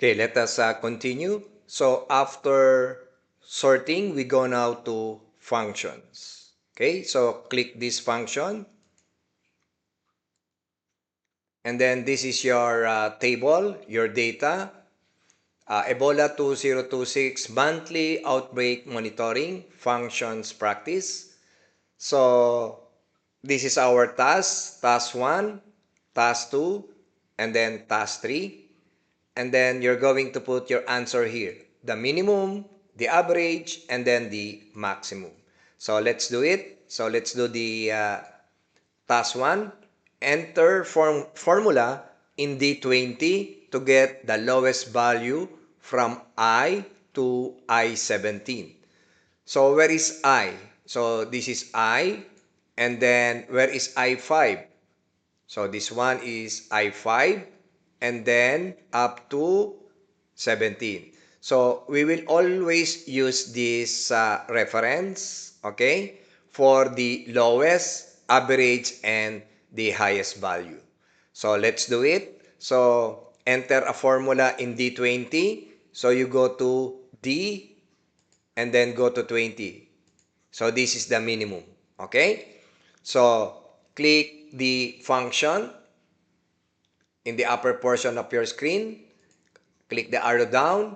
Okay, let us continue. So after sorting, we go now to functions. Okay, so click this function. And then this is your table, your data. Ebola 2026 monthly outbreak monitoring functions practice. So this is our task 1, task 2, and then task 3. And then you're going to put your answer here. The minimum, the average, and then the maximum. So let's do it. So let's do the task 1. Enter formula in D20 to get the lowest value from I to I17. So where is I? So this is I. And then where is I5? So this one is I5. And then up to 17. So we will always use this reference, okay, for the lowest, average, and the highest value. So let's do it. So enter a formula in D20. So you go to D and then go to 20. So this is the minimum, okay? So click the function in the upper portion of your screen. Click the arrow down,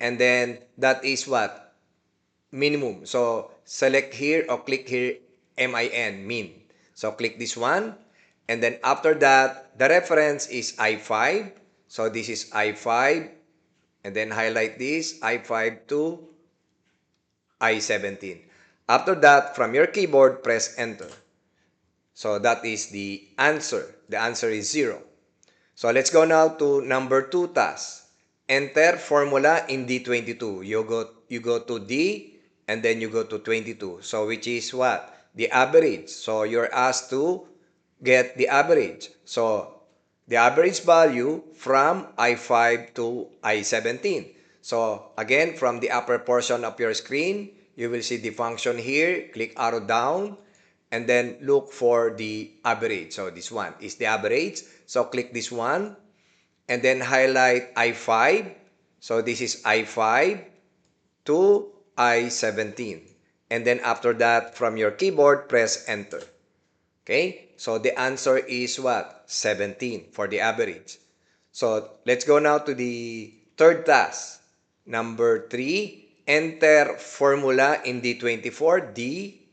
and then that is what? Minimum. So select here or click here MIN, min. So click this one, and then after that, the reference is I5. So this is I5, and then highlight this, I5 to I17. After that, from your keyboard, press enter. So that is the answer. The answer is 0. So let's go now to number 2 task. Enter formula in D22. You go to D and then you go to 22. So which is what? The average. So you're asked to get the average. So the average value from I5 to I17. So again, from the upper portion of your screen, you will see the function here. Click arrow down and then look for the average. So this one is the average. So click this one and then highlight I5. So this is I5 to I17. And then after that, from your keyboard, press enter. Okay? So the answer is what? 17 for the average. So let's go now to the third task. Number 3, enter formula in D24, D,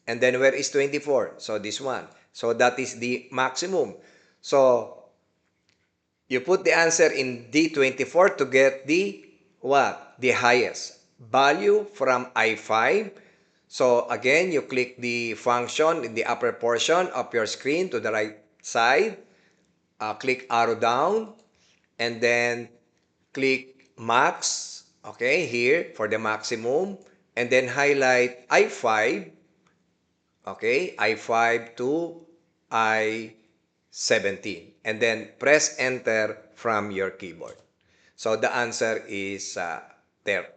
and then where is 24? So this one. So that is the maximum. So you put the answer in D24 to get the what? The highest value from I5. So again, you click the function in the upper portion of your screen to the right side. Click arrow down and then click max. Okay, here for the maximum. And then highlight I5. Okay, I5 to I17. And then press enter from your keyboard. So the answer is there,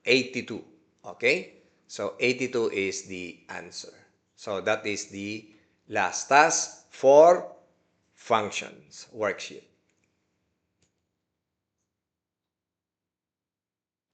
82. Okay, so 82 is the answer. So that is the last task for functions worksheet.